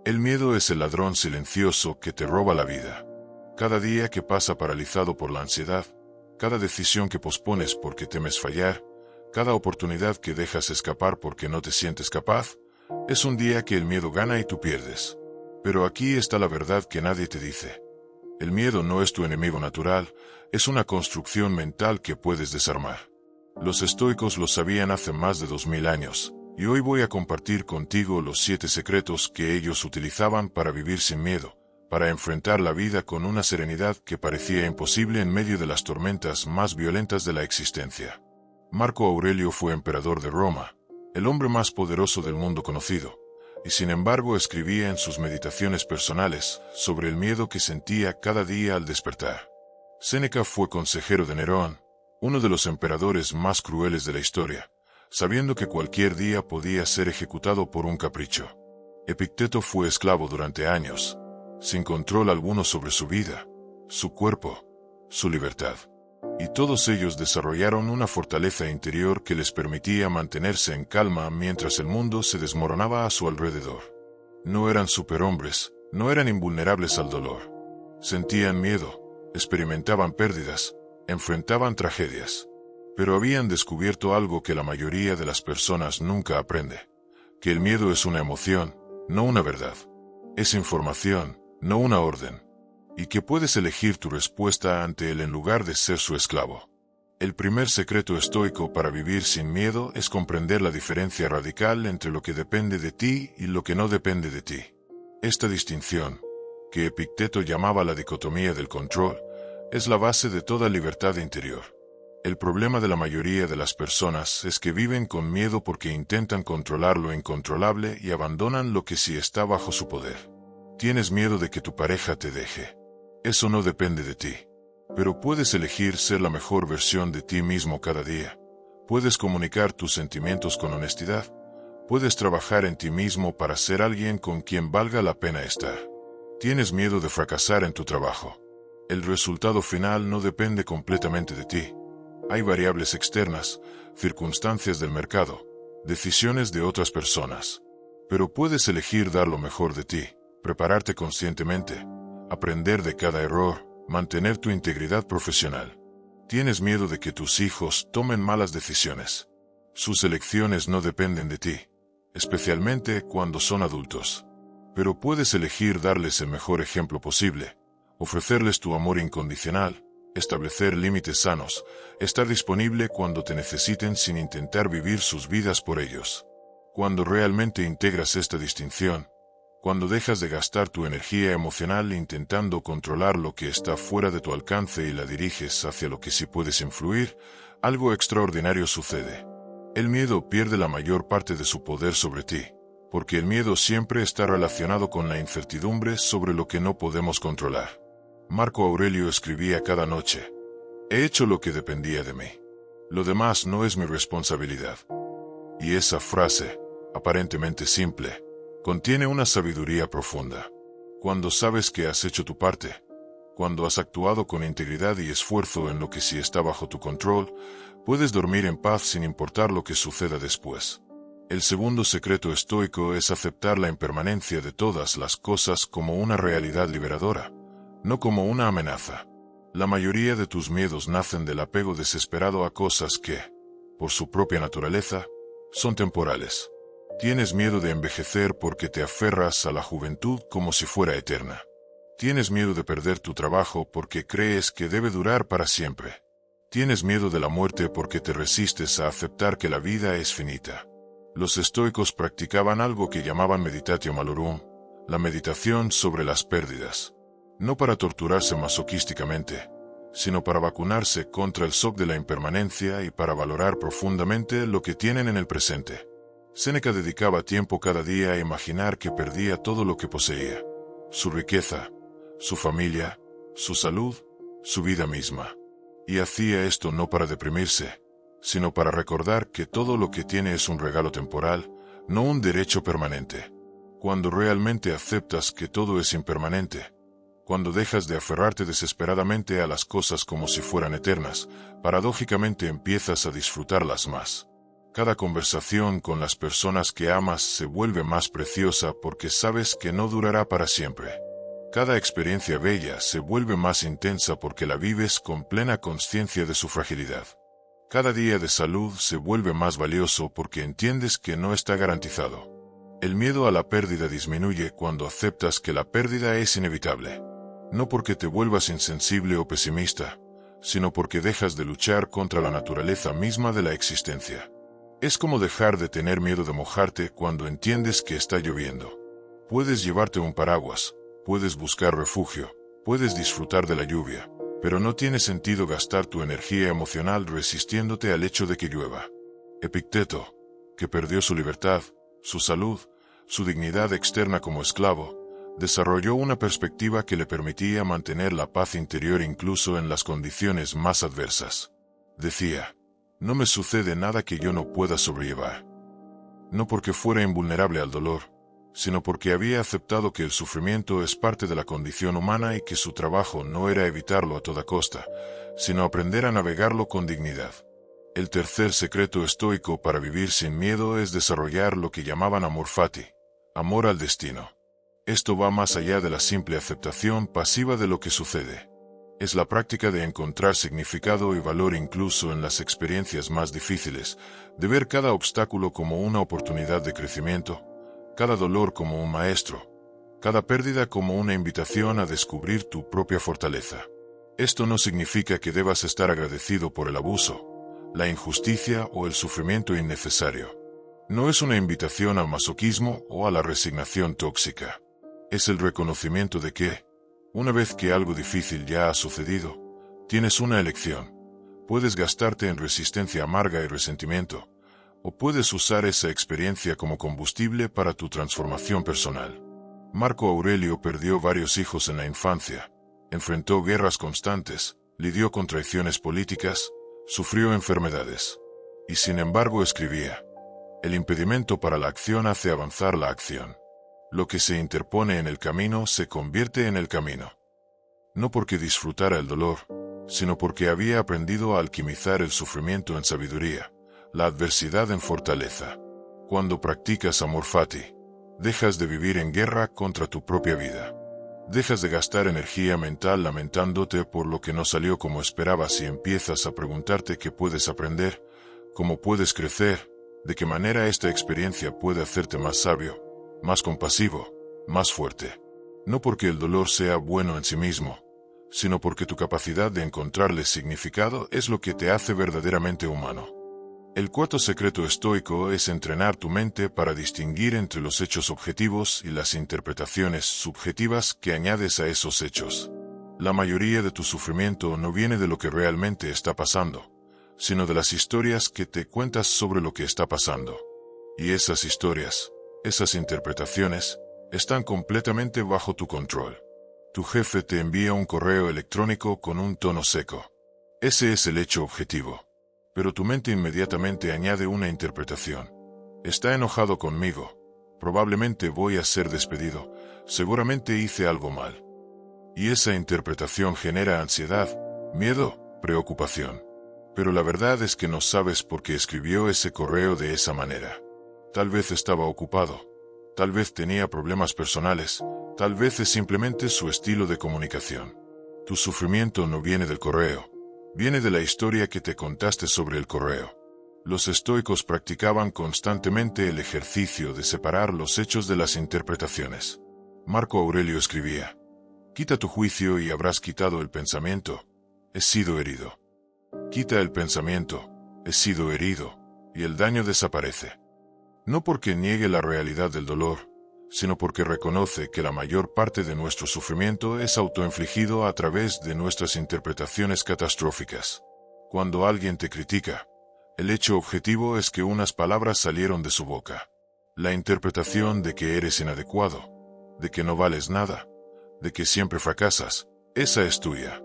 El miedo es el ladrón silencioso que te roba la vida. Cada día que pasa paralizado por la ansiedad, cada decisión que pospones porque temes fallar, cada oportunidad que dejas escapar porque no te sientes capaz, es un día que el miedo gana y tú pierdes. Pero aquí está la verdad que nadie te dice. El miedo no es tu enemigo natural, es una construcción mental que puedes desarmar. Los estoicos lo sabían hace más de 2000 años, y hoy voy a compartir contigo los 7 secretos que ellos utilizaban para vivir sin miedo, para enfrentar la vida con una serenidad que parecía imposible en medio de las tormentas más violentas de la existencia. Marco Aurelio fue emperador de Roma, el hombre más poderoso del mundo conocido, y sin embargo escribía en sus meditaciones personales sobre el miedo que sentía cada día al despertar. Séneca fue consejero de Nerón, uno de los emperadores más crueles de la historia, sabiendo que cualquier día podía ser ejecutado por un capricho. Epicteto fue esclavo durante años, sin control alguno sobre su vida, su cuerpo, su libertad. Y todos ellos desarrollaron una fortaleza interior que les permitía mantenerse en calma mientras el mundo se desmoronaba a su alrededor. No eran superhombres, no eran invulnerables al dolor. Sentían miedo, experimentaban pérdidas, enfrentaban tragedias. Pero habían descubierto algo que la mayoría de las personas nunca aprende: que el miedo es una emoción, no una verdad. Es información, no una orden. Y que puedes elegir tu respuesta ante él en lugar de ser su esclavo. El primer secreto estoico para vivir sin miedo es comprender la diferencia radical entre lo que depende de ti y lo que no depende de ti. Esta distinción, que Epicteto llamaba la dicotomía del control, es la base de toda libertad interior. El problema de la mayoría de las personas es que viven con miedo porque intentan controlar lo incontrolable y abandonan lo que sí está bajo su poder. Tienes miedo de que tu pareja te deje. Eso no depende de ti. Pero puedes elegir ser la mejor versión de ti mismo cada día. Puedes comunicar tus sentimientos con honestidad. Puedes trabajar en ti mismo para ser alguien con quien valga la pena estar. Tienes miedo de fracasar en tu trabajo. El resultado final no depende completamente de ti. Hay variables externas, circunstancias del mercado, decisiones de otras personas. Pero puedes elegir dar lo mejor de ti, prepararte conscientemente, aprender de cada error, mantener tu integridad profesional. Tienes miedo de que tus hijos tomen malas decisiones. Sus elecciones no dependen de ti, especialmente cuando son adultos. Pero puedes elegir darles el mejor ejemplo posible, ofrecerles tu amor incondicional, establecer límites sanos, estar disponible cuando te necesiten sin intentar vivir sus vidas por ellos. Cuando realmente integras esta distinción, cuando dejas de gastar tu energía emocional intentando controlar lo que está fuera de tu alcance y la diriges hacia lo que sí puedes influir, algo extraordinario sucede. El miedo pierde la mayor parte de su poder sobre ti, porque el miedo siempre está relacionado con la incertidumbre sobre lo que no podemos controlar. Marco Aurelio escribía cada noche: he hecho lo que dependía de mí. Lo demás no es mi responsabilidad. Y esa frase, aparentemente simple, contiene una sabiduría profunda. Cuando sabes que has hecho tu parte, cuando has actuado con integridad y esfuerzo en lo que sí está bajo tu control, puedes dormir en paz sin importar lo que suceda después. El segundo secreto estoico es aceptar la impermanencia de todas las cosas como una realidad liberadora, no como una amenaza. La mayoría de tus miedos nacen del apego desesperado a cosas que, por su propia naturaleza, son temporales. Tienes miedo de envejecer porque te aferras a la juventud como si fuera eterna. Tienes miedo de perder tu trabajo porque crees que debe durar para siempre. Tienes miedo de la muerte porque te resistes a aceptar que la vida es finita. Los estoicos practicaban algo que llamaban meditatio malorum, la meditación sobre las pérdidas. No para torturarse masoquísticamente, sino para vacunarse contra el shock de la impermanencia y para valorar profundamente lo que tienen en el presente. Séneca dedicaba tiempo cada día a imaginar que perdía todo lo que poseía: su riqueza, su familia, su salud, su vida misma. Y hacía esto no para deprimirse, sino para recordar que todo lo que tiene es un regalo temporal, no un derecho permanente. Cuando realmente aceptas que todo es impermanente, cuando dejas de aferrarte desesperadamente a las cosas como si fueran eternas, paradójicamente empiezas a disfrutarlas más. Cada conversación con las personas que amas se vuelve más preciosa porque sabes que no durará para siempre. Cada experiencia bella se vuelve más intensa porque la vives con plena conciencia de su fragilidad. Cada día de salud se vuelve más valioso porque entiendes que no está garantizado. El miedo a la pérdida disminuye cuando aceptas que la pérdida es inevitable. No porque te vuelvas insensible o pesimista, sino porque dejas de luchar contra la naturaleza misma de la existencia. Es como dejar de tener miedo de mojarte cuando entiendes que está lloviendo. Puedes llevarte un paraguas, puedes buscar refugio, puedes disfrutar de la lluvia, pero no tiene sentido gastar tu energía emocional resistiéndote al hecho de que llueva. Epicteto, que perdió su libertad, su salud, su dignidad externa como esclavo, desarrolló una perspectiva que le permitía mantener la paz interior incluso en las condiciones más adversas. Decía: no me sucede nada que yo no pueda sobrellevar. No porque fuera invulnerable al dolor, sino porque había aceptado que el sufrimiento es parte de la condición humana y que su trabajo no era evitarlo a toda costa, sino aprender a navegarlo con dignidad. El tercer secreto estoico para vivir sin miedo es desarrollar lo que llamaban amor fati, amor al destino. Esto va más allá de la simple aceptación pasiva de lo que sucede. Es la práctica de encontrar significado y valor incluso en las experiencias más difíciles, de ver cada obstáculo como una oportunidad de crecimiento, cada dolor como un maestro, cada pérdida como una invitación a descubrir tu propia fortaleza. Esto no significa que debas estar agradecido por el abuso, la injusticia o el sufrimiento innecesario. No es una invitación al masoquismo o a la resignación tóxica. Es el reconocimiento de que, una vez que algo difícil ya ha sucedido, tienes una elección. Puedes gastarte en resistencia amarga y resentimiento, o puedes usar esa experiencia como combustible para tu transformación personal. Marco Aurelio perdió varios hijos en la infancia, enfrentó guerras constantes, lidió con traiciones políticas, sufrió enfermedades. Y sin embargo escribía: el impedimento para la acción hace avanzar la acción. Lo que se interpone en el camino se convierte en el camino. No porque disfrutara el dolor, sino porque había aprendido a alquimizar el sufrimiento en sabiduría, la adversidad en fortaleza. Cuando practicas amor fati, dejas de vivir en guerra contra tu propia vida. Dejas de gastar energía mental lamentándote por lo que no salió como esperabas y empiezas a preguntarte qué puedes aprender, cómo puedes crecer, de qué manera esta experiencia puede hacerte más sabio, más compasivo, más fuerte. No porque el dolor sea bueno en sí mismo, sino porque tu capacidad de encontrarle significado es lo que te hace verdaderamente humano. El cuarto secreto estoico es entrenar tu mente para distinguir entre los hechos objetivos y las interpretaciones subjetivas que añades a esos hechos. La mayoría de tu sufrimiento no viene de lo que realmente está pasando, sino de las historias que te cuentas sobre lo que está pasando. Y esas historias, esas interpretaciones, están completamente bajo tu control. Tu jefe te envía un correo electrónico con un tono seco. Ese es el hecho objetivo. Pero tu mente inmediatamente añade una interpretación. Está enojado conmigo. Probablemente voy a ser despedido. Seguramente hice algo mal. Y esa interpretación genera ansiedad, miedo, preocupación. Pero la verdad es que no sabes por qué escribió ese correo de esa manera. Tal vez estaba ocupado. Tal vez tenía problemas personales. Tal vez es simplemente su estilo de comunicación. Tu sufrimiento no viene del correo. Viene de la historia que te contaste sobre el correo. Los estoicos practicaban constantemente el ejercicio de separar los hechos de las interpretaciones. Marco Aurelio escribía: quita tu juicio y habrás quitado el pensamiento. He sido herido. Quita el pensamiento. He sido herido. Y el daño desaparece. No porque niegue la realidad del dolor, sino porque reconoce que la mayor parte de nuestro sufrimiento es autoinfligido a través de nuestras interpretaciones catastróficas. Cuando alguien te critica, el hecho objetivo es que unas palabras salieron de su boca. La interpretación de que eres inadecuado, de que no vales nada, de que siempre fracasas, esa es tuya.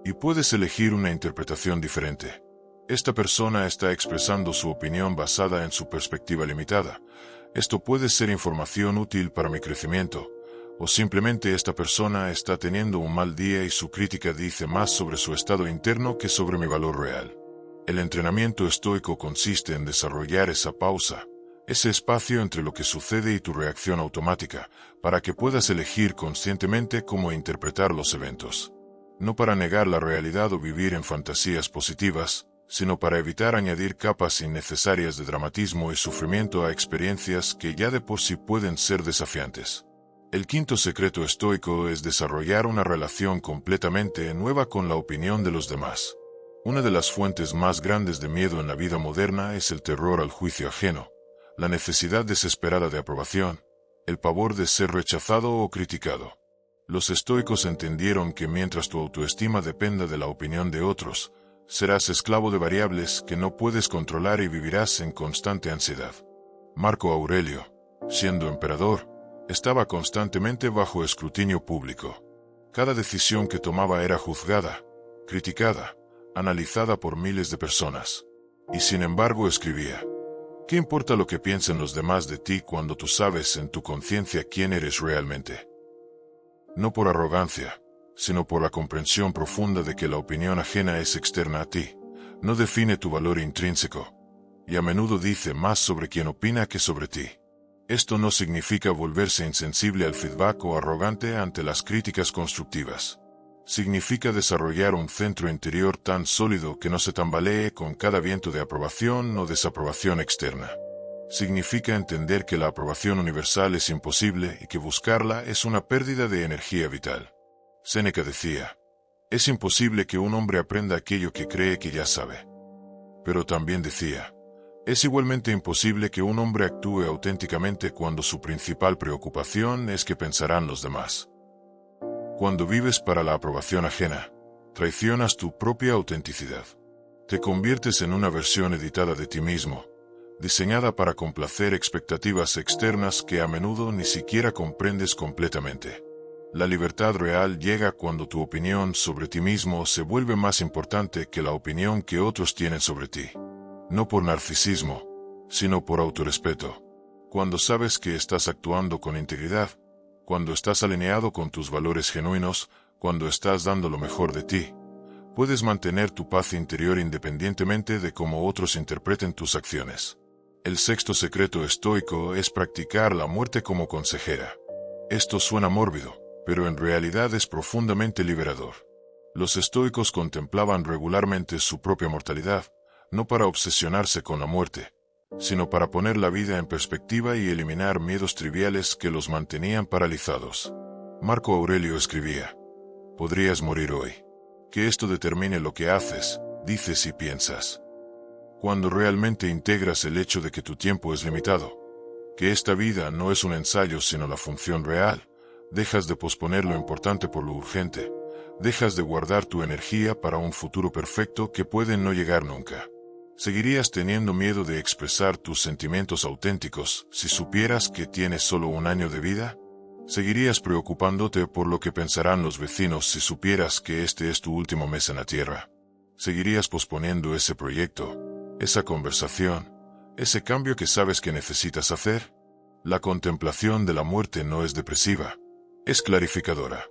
Y puedes elegir una interpretación diferente. Esta persona está expresando su opinión basada en su perspectiva limitada. Esto puede ser información útil para mi crecimiento, o simplemente esta persona está teniendo un mal día y su crítica dice más sobre su estado interno que sobre mi valor real. El entrenamiento estoico consiste en desarrollar esa pausa, ese espacio entre lo que sucede y tu reacción automática, para que puedas elegir conscientemente cómo interpretar los eventos. No para negar la realidad o vivir en fantasías positivas, sino para evitar añadir capas innecesarias de dramatismo y sufrimiento a experiencias que ya de por sí pueden ser desafiantes. El quinto secreto estoico es desarrollar una relación completamente nueva con la opinión de los demás. Una de las fuentes más grandes de miedo en la vida moderna es el terror al juicio ajeno, la necesidad desesperada de aprobación, el pavor de ser rechazado o criticado. Los estoicos entendieron que mientras tu autoestima dependa de la opinión de otros, serás esclavo de variables que no puedes controlar y vivirás en constante ansiedad. Marco Aurelio, siendo emperador, estaba constantemente bajo escrutinio público. Cada decisión que tomaba era juzgada, criticada, analizada por miles de personas. Y sin embargo escribía: ¿qué importa lo que piensen los demás de ti cuando tú sabes en tu conciencia quién eres realmente? No por arrogancia, sino por la comprensión profunda de que la opinión ajena es externa a ti, no define tu valor intrínseco, y a menudo dice más sobre quien opina que sobre ti. Esto no significa volverse insensible al feedback o arrogante ante las críticas constructivas. Significa desarrollar un centro interior tan sólido que no se tambalee con cada viento de aprobación o desaprobación externa. Significa entender que la aprobación universal es imposible y que buscarla es una pérdida de energía vital. Séneca decía: es imposible que un hombre aprenda aquello que cree que ya sabe. Pero también decía: es igualmente imposible que un hombre actúe auténticamente cuando su principal preocupación es qué pensarán los demás. Cuando vives para la aprobación ajena, traicionas tu propia autenticidad. Te conviertes en una versión editada de ti mismo, diseñada para complacer expectativas externas que a menudo ni siquiera comprendes completamente. La libertad real llega cuando tu opinión sobre ti mismo se vuelve más importante que la opinión que otros tienen sobre ti. No por narcisismo, sino por autorrespeto. Cuando sabes que estás actuando con integridad, cuando estás alineado con tus valores genuinos, cuando estás dando lo mejor de ti, puedes mantener tu paz interior independientemente de cómo otros interpreten tus acciones. El sexto secreto estoico es practicar la muerte como consejera. Esto suena mórbido, pero en realidad es profundamente liberador. Los estoicos contemplaban regularmente su propia mortalidad, no para obsesionarse con la muerte, sino para poner la vida en perspectiva y eliminar miedos triviales que los mantenían paralizados. Marco Aurelio escribía: podrías morir hoy. Que esto determine lo que haces, dices y piensas. Cuando realmente integras el hecho de que tu tiempo es limitado, que esta vida no es un ensayo sino la función real, dejas de posponer lo importante por lo urgente, dejas de guardar tu energía para un futuro perfecto que puede no llegar nunca. ¿Seguirías teniendo miedo de expresar tus sentimientos auténticos si supieras que tienes solo un año de vida? ¿Seguirías preocupándote por lo que pensarán los vecinos si supieras que este es tu último mes en la tierra? ¿Seguirías posponiendo ese proyecto, esa conversación, ese cambio que sabes que necesitas hacer? La contemplación de la muerte no es depresiva, es clarificadora.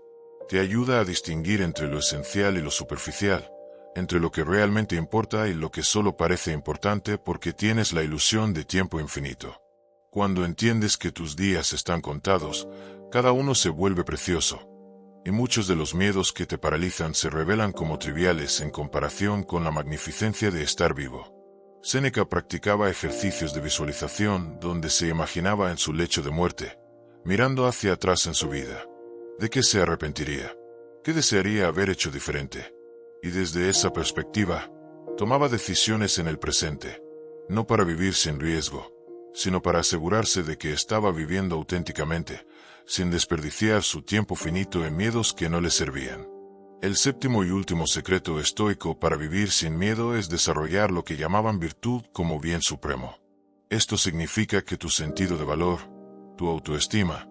Te ayuda a distinguir entre lo esencial y lo superficial, entre lo que realmente importa y lo que solo parece importante porque tienes la ilusión de tiempo infinito. Cuando entiendes que tus días están contados, cada uno se vuelve precioso, y muchos de los miedos que te paralizan se revelan como triviales en comparación con la magnificencia de estar vivo. Séneca practicaba ejercicios de visualización donde se imaginaba en su lecho de muerte, mirando hacia atrás en su vida. ¿De qué se arrepentiría? ¿Qué desearía haber hecho diferente? Y desde esa perspectiva, tomaba decisiones en el presente, no para vivir sin riesgo, sino para asegurarse de que estaba viviendo auténticamente, sin desperdiciar su tiempo finito en miedos que no le servían. El séptimo y último secreto estoico para vivir sin miedo es desarrollar lo que llamaban virtud como bien supremo. Esto significa que tu sentido de valor, tu autoestima,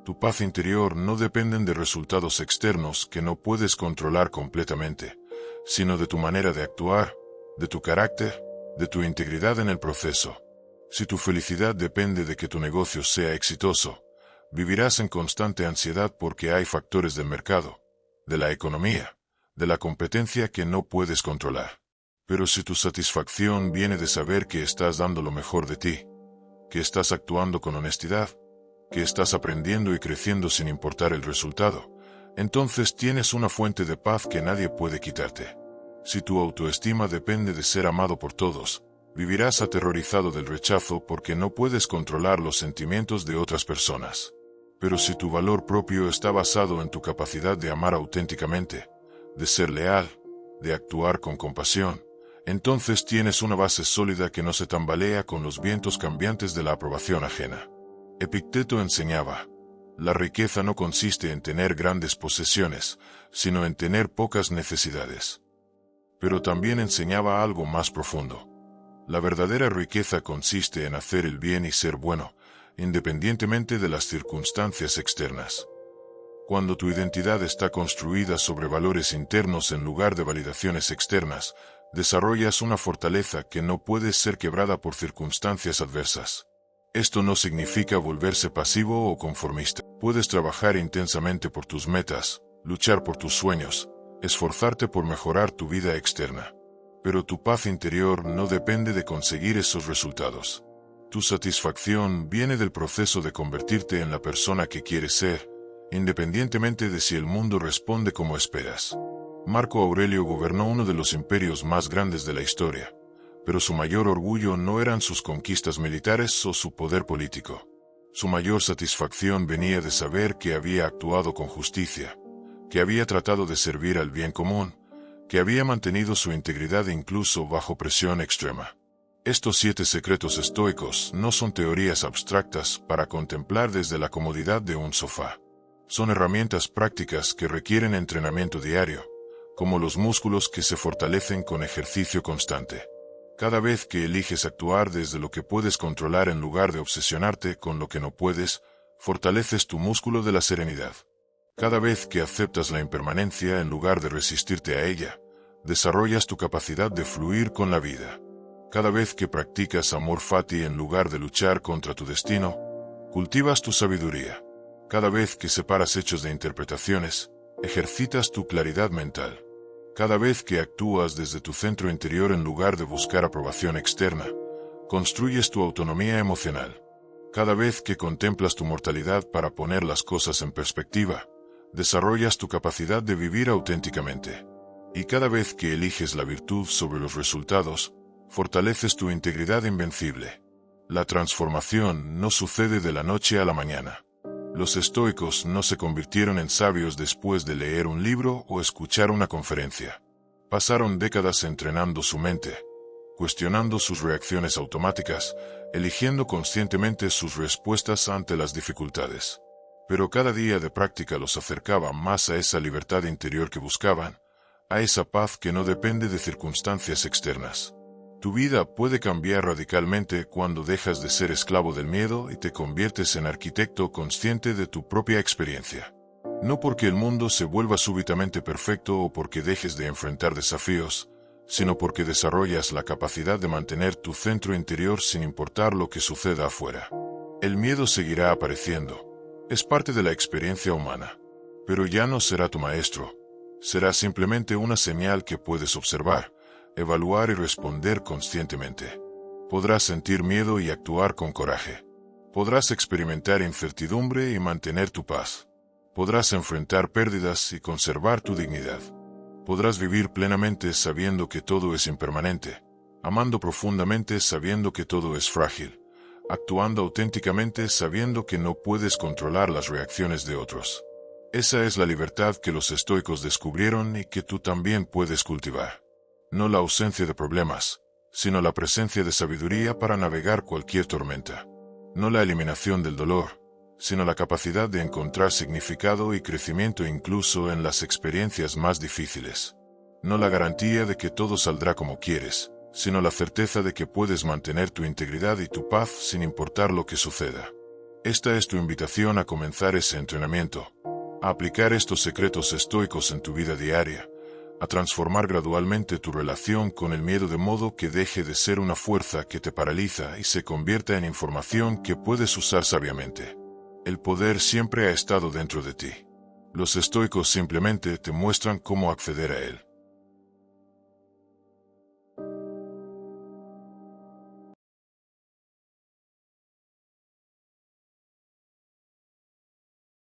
tu paz interior no dependen de resultados externos que no puedes controlar completamente, sino de tu manera de actuar, de tu carácter, de tu integridad en el proceso. Si tu felicidad depende de que tu negocio sea exitoso, vivirás en constante ansiedad porque hay factores del mercado, de la economía, de la competencia que no puedes controlar. Pero si tu satisfacción viene de saber que estás dando lo mejor de ti, que estás actuando con honestidad, que estás aprendiendo y creciendo sin importar el resultado, entonces tienes una fuente de paz que nadie puede quitarte. Si tu autoestima depende de ser amado por todos, vivirás aterrorizado del rechazo porque no puedes controlar los sentimientos de otras personas. Pero si tu valor propio está basado en tu capacidad de amar auténticamente, de ser leal, de actuar con compasión, entonces tienes una base sólida que no se tambalea con los vientos cambiantes de la aprobación ajena. Epicteto enseñaba: la riqueza no consiste en tener grandes posesiones, sino en tener pocas necesidades. Pero también enseñaba algo más profundo. La verdadera riqueza consiste en hacer el bien y ser bueno, independientemente de las circunstancias externas. Cuando tu identidad está construida sobre valores internos en lugar de validaciones externas, desarrollas una fortaleza que no puede ser quebrada por circunstancias adversas. Esto no significa volverse pasivo o conformista. Puedes trabajar intensamente por tus metas, luchar por tus sueños, esforzarte por mejorar tu vida externa. Pero tu paz interior no depende de conseguir esos resultados. Tu satisfacción viene del proceso de convertirte en la persona que quieres ser, independientemente de si el mundo responde como esperas. Marco Aurelio gobernó uno de los imperios más grandes de la historia, pero su mayor orgullo no eran sus conquistas militares o su poder político. Su mayor satisfacción venía de saber que había actuado con justicia, que había tratado de servir al bien común, que había mantenido su integridad incluso bajo presión extrema. Estos 7 secretos estoicos no son teorías abstractas para contemplar desde la comodidad de un sofá. Son herramientas prácticas que requieren entrenamiento diario, como los músculos que se fortalecen con ejercicio constante. Cada vez que eliges actuar desde lo que puedes controlar en lugar de obsesionarte con lo que no puedes, fortaleces tu músculo de la serenidad. Cada vez que aceptas la impermanencia en lugar de resistirte a ella, desarrollas tu capacidad de fluir con la vida. Cada vez que practicas amor fati en lugar de luchar contra tu destino, cultivas tu sabiduría. Cada vez que separas hechos de interpretaciones, ejercitas tu claridad mental. Cada vez que actúas desde tu centro interior en lugar de buscar aprobación externa, construyes tu autonomía emocional. Cada vez que contemplas tu mortalidad para poner las cosas en perspectiva, desarrollas tu capacidad de vivir auténticamente. Y cada vez que eliges la virtud sobre los resultados, fortaleces tu integridad invencible. La transformación no sucede de la noche a la mañana. Los estoicos no se convirtieron en sabios después de leer un libro o escuchar una conferencia. Pasaron décadas entrenando su mente, cuestionando sus reacciones automáticas, eligiendo conscientemente sus respuestas ante las dificultades. Pero cada día de práctica los acercaba más a esa libertad interior que buscaban, a esa paz que no depende de circunstancias externas. Tu vida puede cambiar radicalmente cuando dejas de ser esclavo del miedo y te conviertes en arquitecto consciente de tu propia experiencia. No porque el mundo se vuelva súbitamente perfecto o porque dejes de enfrentar desafíos, sino porque desarrollas la capacidad de mantener tu centro interior sin importar lo que suceda afuera. El miedo seguirá apareciendo. Es parte de la experiencia humana. Pero ya no será tu maestro. Será simplemente una señal que puedes observar, evaluar y responder conscientemente. Podrás sentir miedo y actuar con coraje. Podrás experimentar incertidumbre y mantener tu paz. Podrás enfrentar pérdidas y conservar tu dignidad. Podrás vivir plenamente sabiendo que todo es impermanente, amando profundamente sabiendo que todo es frágil, actuando auténticamente sabiendo que no puedes controlar las reacciones de otros. Esa es la libertad que los estoicos descubrieron y que tú también puedes cultivar. No la ausencia de problemas, sino la presencia de sabiduría para navegar cualquier tormenta. No la eliminación del dolor, sino la capacidad de encontrar significado y crecimiento incluso en las experiencias más difíciles. No la garantía de que todo saldrá como quieres, sino la certeza de que puedes mantener tu integridad y tu paz sin importar lo que suceda. Esta es tu invitación a comenzar ese entrenamiento, a aplicar estos secretos estoicos en tu vida diaria, a transformar gradualmente tu relación con el miedo de modo que deje de ser una fuerza que te paraliza y se convierta en información que puedes usar sabiamente. El poder siempre ha estado dentro de ti. Los estoicos simplemente te muestran cómo acceder a él.